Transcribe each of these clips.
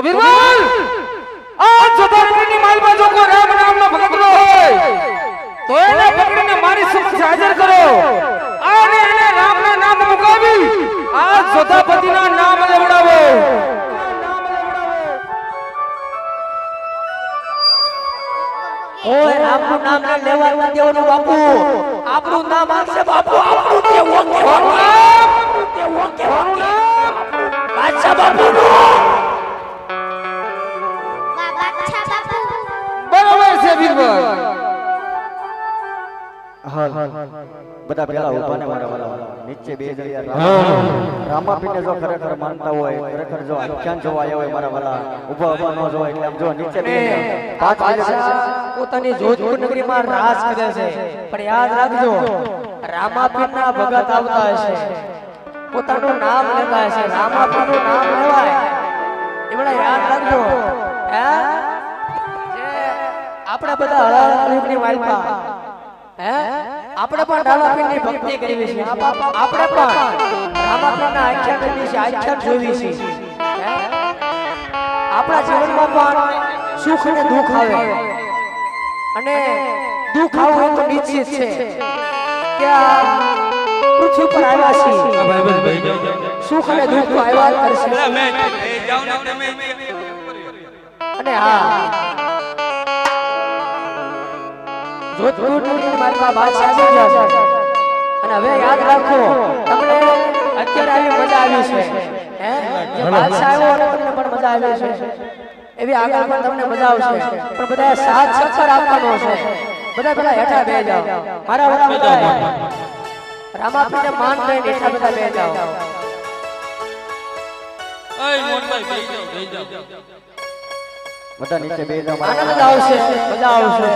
બીરબલ આ જોધાની માલમાં જો કોઈ રામ નામનો ભગત હોય તો એને પકડીને મારી સમક્ષ હાજર કરો અને એને રામના નામ મુકાવી આ જોધાપતિના નામ લેવડાવો. ઓય રામનું નામ ન લેવા દેવાનું બાપુ. આપણું નામ આવશે બાપુ. આપણું તે ઓકે બાદશાહ બાપુ બરાબર છે બીરબલ. બધા પેલા ઉભા ને મારા નીચે બે જગ્યા રામાપીને જો ખરેખર માનતા હોય, ખરેખર જો આખ્યાન જોવા આવ્યા હોય મારા વાલા ઉભા ઉભા ન જોવા એટલે આમ જો નીચે બે પોતાની જોધપુર નગરીમાં રાજ કરે છે, પણ યાદ રાખજો રામાપીરના ભગત આવતા હશે, પોતાનું નામ લેતા હશે, રામાપીનું નામ લેવાય એવડા યાદ રાખજો. હે આપણે બધા હળાળની વાલપા હે આપણે પણ રામાપીરની ભક્તિ કરવી છે, આપણે પણ રામાપીરના આખ્યાન કરવી છે, આખ્યાન જોવી છે. આપણા જીવનમાં પણ સુખ અને દુઃખ આવે અને દુઃખ આવે તો નિશ્ચિત છે કે આ પૃથ્વી પર આવ્યા છે, સુખ અને દુઃખ તો આવ્યા કરશે. અને હા જોધપુરની માલમાં બાદશાહ આવી ગયા છે અને હવે યાદ રાખો તમને અત્યારે આવી મજા આવી છે. હે જે બાદશાહ આવ્યો અને તમને પણ મજા આવી છે એવી આગળ પણ તમને મજા આવશે, પણ બધા સાથ સહકાર આપવાનો છે. બધા પેલા હેઠા બેસી જાઓ મારા વડા બધા રામાપીને માન દઈને હેઠા બધા બેસી જાઓ. ઓય મોનભાઈ બેસી જાઓ. બધા નીચે બે જાવ. આનંદ આવશે, મજા આવશે.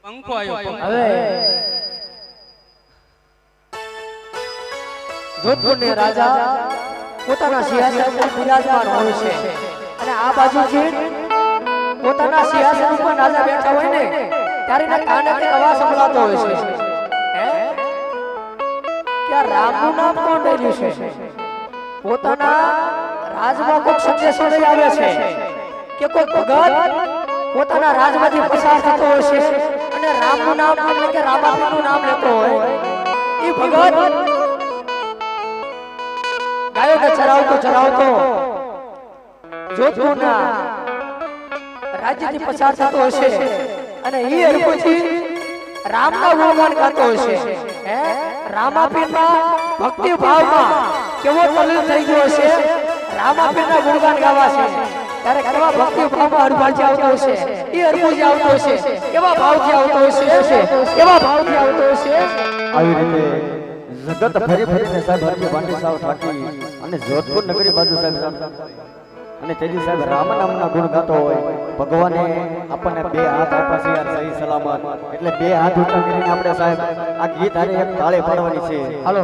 પંખો આવ્યો. હવે જોધપુરના રાજા પોતાના સિંહાસન પર બિરાજમાન હોય છે અને આ બાજુથી પોતાના સિંહાસન ઉપર રાજા બેઠા હોય ને ત્યારે એના કાને એક અવાજ સંભળાતો હોય છે. હે કે આ રામનું નામ કોણ લઈ છે? પોતાના રાજમાં કોઈ સંદેશો લઈ આવે છે કે કોઈ ભગત પોતાના રાજમાંથી પસાર થતો હોય છે અને રામનું નામ એટલે કે રામાપીરનું નામ લેતો હોય એ ભગત ગાયોને ચરાવતો જોધપુરના રાજ્યથી પસાર થતો હશે અને એ પછી રામના ગુણગાન ગાતો હશે. હે રામાપીરના ભક્તિ ભાવમાં કેવો તલ્લીન થઈ ગયો હશે, રામાપીરના ગુણગાન ગાવા છે ત્યારે કેવા ભક્તિ ભાવમાં હરભાજી આવતો હશે, એ હરભુજી આવતો હશે, કેવા ભાવથી આવતો હશે, કેવા ભાવથી આવતો હશે. આવી રીતે જગત ફરી ફરીને સાહેબ હરજી ભાંડી સાવ થાકી અને જોધપુર નગરી બાજુ સાહેબ અને તેજી સાહેબ રામ નામના ગુણ ગાતો હોય. ભગવાને આપણને બે હાથ આપ્યા છે યાર સહી સલામત, એટલે બે હાથ ઊંચા કરીને આપણે સાહેબ આ ગીત હારે એક તાળી પાડવાની છે. હાલો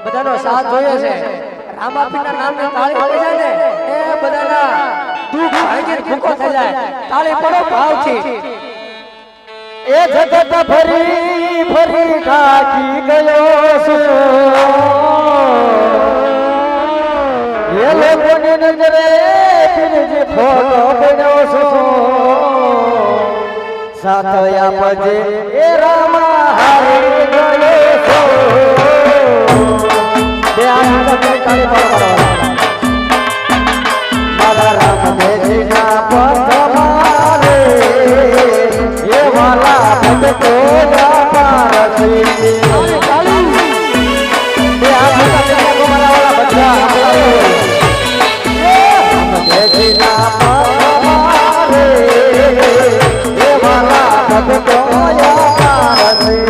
બધાનો સાથ જોઈએ છે. રામાપીરના નામને તાળી પડી જાય ને એ બધાના દુઃખ ભાંગીને ભૂકો થઈ જાય. તાળી પડો ભાવથી. એ જગત ફરી ફરી થાકી ગયો છું, એ લોકોની નજરે પીરજી ફોટો બન્યો છું, સાથ આપજે એ રામા હારી ગયો છું. બે હાથ તાળી પાડો મારા રામ દેજીના પથ મારે એ વાલા ભગતો પારસી. બે હાથ તાળી મારા વાલા બધા રામ દેજીના પથ મારે એ વાલા ભગતો પારસી.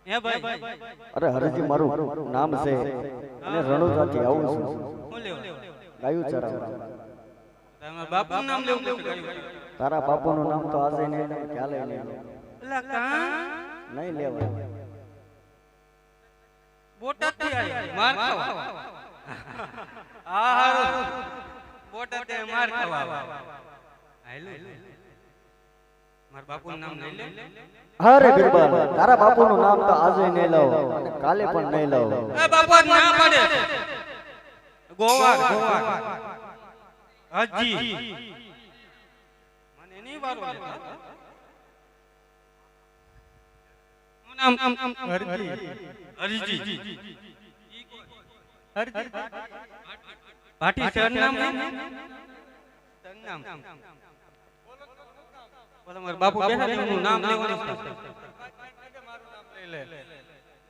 હે ભાઈ અરે હરજી મારું નામ છે અને રણુજાથી આવું છું હું લેવ ગાયું ચરાવવા તમારા બાપુનું નામ લેવું છે તારા બાપુનું નામ તો આજે નહીં લે, ક્યારે નહીં લે. એલા કા નહીં લેવાય. બોટાદથી આયા માર ખાવા આ હારું બોટાદથી માર ખાવા હાલો માર બાપુનું નામ લઈ લે અરે બિરબલ, તારા બાપુનું નામ તો આજે નહીં લઉં અને કાલે પણ નહીં લઉં. એ બાપા ના પાડે ગોવા હજી મને નહીં વારો લેતા નામ હરજી હરજી પાટી સરનામ સરનામ બોલો મારા બાપુ બેઠા છે હું નામ લેવાનું છે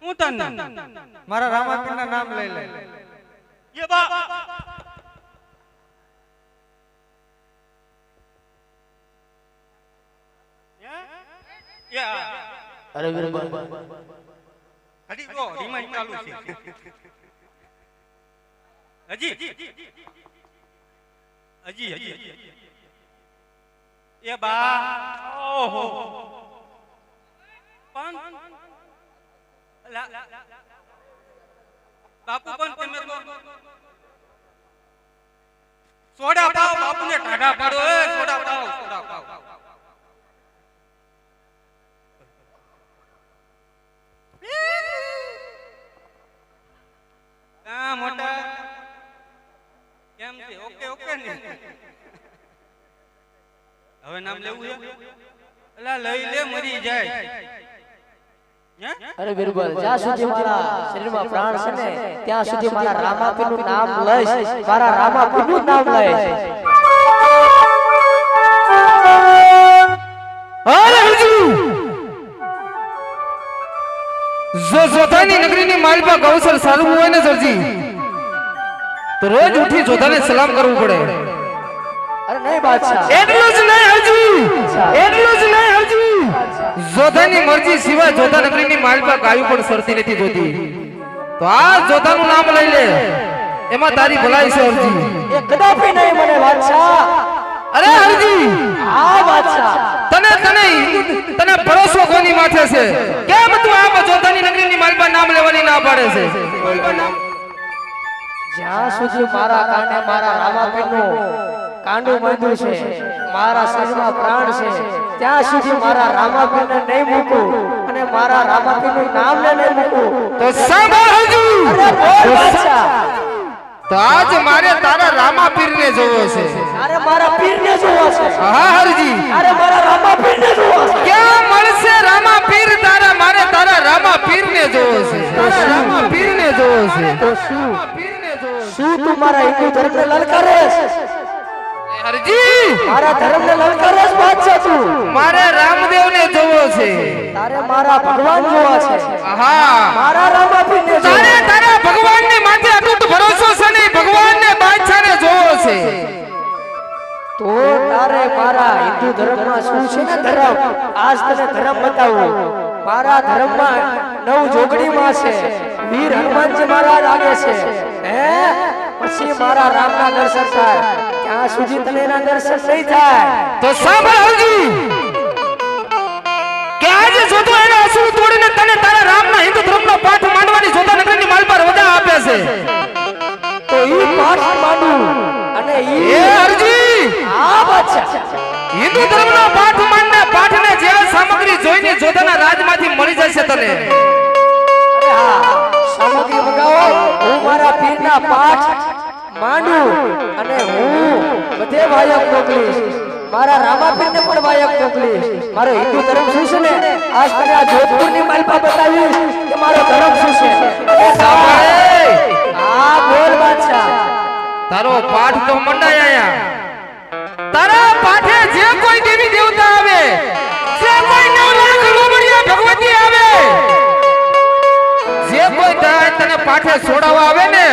હું તાર નામ મારા રામાપીરના નામ લઈ લે. ये बा या અરે બિરબલ હજી કો રિમાઇન્ડ ચાલુ છે હજી એ બા ઓહો પણ બાપુ પણ તમે તો સોડા પાવ બાપુને ટાઢા પાડો એ સોડા પાવ કા મોટા કેમ છે ઓકે ઓકે ને હવે નામ લેવું છે એલા લઈ લે મરી જાય અરે બિરબલ, જ્યાં સુધી મારા શરીરમાં પ્રાણ છે ને ત્યાં સુધી મારા રામાપીરનું નામ લઈશ, મારા રામાપીરનું નામ લઈશ. અરે હજુ જો જોધાની નગરીની માલપા ગૌસર સારું હોય ને સરજી તો રોજ ઉઠી જોધાને સલામ કરવું પડે. અરે નહીં બાદશાહ, એટલું જ નહીં હજી જોધાની મરજી સિવાય જોધા નગરીની માલપા ગાયું પણ સરતી નથી જોતી. તો આ જોધાનું નામ લઈ લે, એમાં તારી ભલાઈ છે અરજી. એ કદાપી નહીં મને બાદશાહ. અરે અરજી હા બાદશાહ, તને ભરોસો કોની માથે છે? કેમ તું આ જોધાની નગરીની માલપા નામ લેવાની ના પાડે છે? જ્યાં સુધી મારા કાને મારા રામાપીરનું કાંડું બાંધ્યું છે, મારા શરીરમાં પ્રાણ છે, ત્યાં સુધી મારા રામાપીરને નહીં મૂકું અને મારા રામાપીરનું નામ નહીં મૂકું. તો સાંભળ હજુ. અરે બોલ બાદશાહ, તો આજ મારે તારા રામાપીરને જોવો છે. અરે મારા પીરને જોવો છે. હા હરજી, અરે મારા રામાપીરને જોવો છે. ક્યાં મળશે રામાપીર તારા? મારે તારા રામાપીરને જોવો છે. રામાપીરને જોવો છે. તો શું તું મારા હિન્દુ ધર્મને લલકારેશ? હરજી, મારા ધર્મને લલકારેશ બાદશાહ તું? મારે રામદેવને જોવો છે. તારે મારા ભગવાન જોવા છે. હા, મારા રામાપીરને જોવો. તારે તારા ભગવાનને માથે અતૂટ ભરોસો છે ને ભગવાનને બાદશાહને જોવો છે. તો તારે મારા હિન્દુ ધર્મમાં શું છે ને ધર્મ, આજ તને ધર્મ બતાવું. મારા ધર્મમાં નવ જોગણીમાં છે, વીર હનુમાનજી મહારાજ આગે છે. હે પછી મારા રામના દર્શન થાય, ત્યાં સુધી તને એના દર્શન નહીં થાય. તો સાંભળ હરજી, કે આજે જોતો એને અસુર તોડીને તને તારા રામના હિન્દુ ધર્મનો પાઠ માંડવાની જોતા નગરની માલ પર રજા આપે છે. તો ઈ પાઠ માંડું અને એ ઈ હરજી, આ બાદશાહ હિન્દુ ધર્મનો પાઠ માંડને પાઠને જે સામગ્રી જોઈને જોતાના રાજમાંથી મળી જશે તને. અરે હા, સામગ્રી મંગાવો, હું મારા પીરના પાઠ માંડું અને હું બધે વાયક મોકલીશ. મારા રામાપીરને પણ વાયક મોકલીશ. મારો હિન્દુ ધર્મ શું છે ને આજ તને આ જોધપુરની માલપા બતાવીશ કે મારો ધર્મ શું છે. એ સાંભળ. હા બોલ બાદશાહ. તારો પાઠ તો મંડાય આયા. તારા પાઠે જે કોઈ દેવી દેવતા આવે, જે કોઈ 9 લાખ લોમડિયા ભગવતી આવે, જે કોઈ તને પાઠે છોડાવવા આવે ને,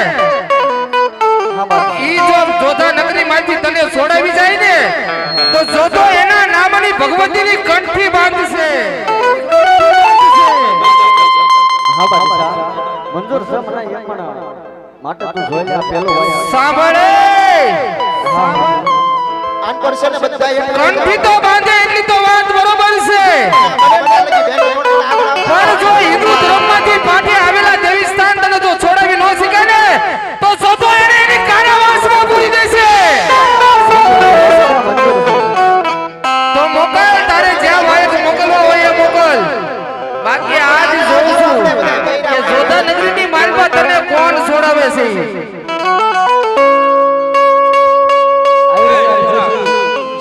ઈ જો જોધા નગરી માંથી તને છોડાવી જાય ને તો જોધો એના નામની ભગવતીની કંઠી બાંધશે. હા બાદશાહ, મંજૂર છે મને એમ પણ માટે તું જોઈ લે આ પેલો વાય. સાંભળે, પડશે ને બધા કંઠી તો બાંધે એટલી તો વાત બરોબર છે પણ જો હિન્દુ ધર્મમાંથી પાઠે આવેલા દેવી સ્થાન તને જો છોડાવી ન શીખે ને તો સોતો એને એની કારાવાસમાં પૂરી દેશે તો મોકલ તારે જ્યાં હોય તો મોકલવા હોય એ મોકલ બાકી આજ જોઉં છું કે જોધા નગરીની માલપા તને કોણ છોડાવે છે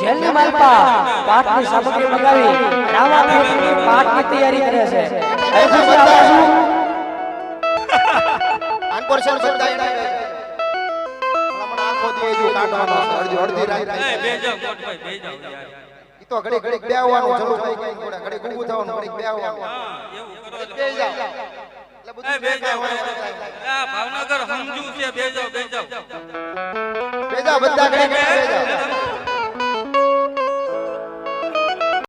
જેલની માલપા પાઠની સામગ્રી મંગાવી રામાપીરની પાઠની તૈયારી કરે છે હરખુજી આ બાજુ અનપોર્શન બધા એને હમણાં આખો દી જો કાઢવાનો છે અડધી રાત બેજો મોટભાઈ બેજો યાર ઈ તો ઘડી ઘડી બેહવાનું ચાલુ થઈ ગઈ ઘોડા ઘડી ગુગુ થવાનું ઘડી બેહવાનું એવું કરો બેહી જાવ એટલે બધું બેજો આ ભાવનગર સમજુ છે બેજો બેજા બધા ઘડી ઘડી બેજા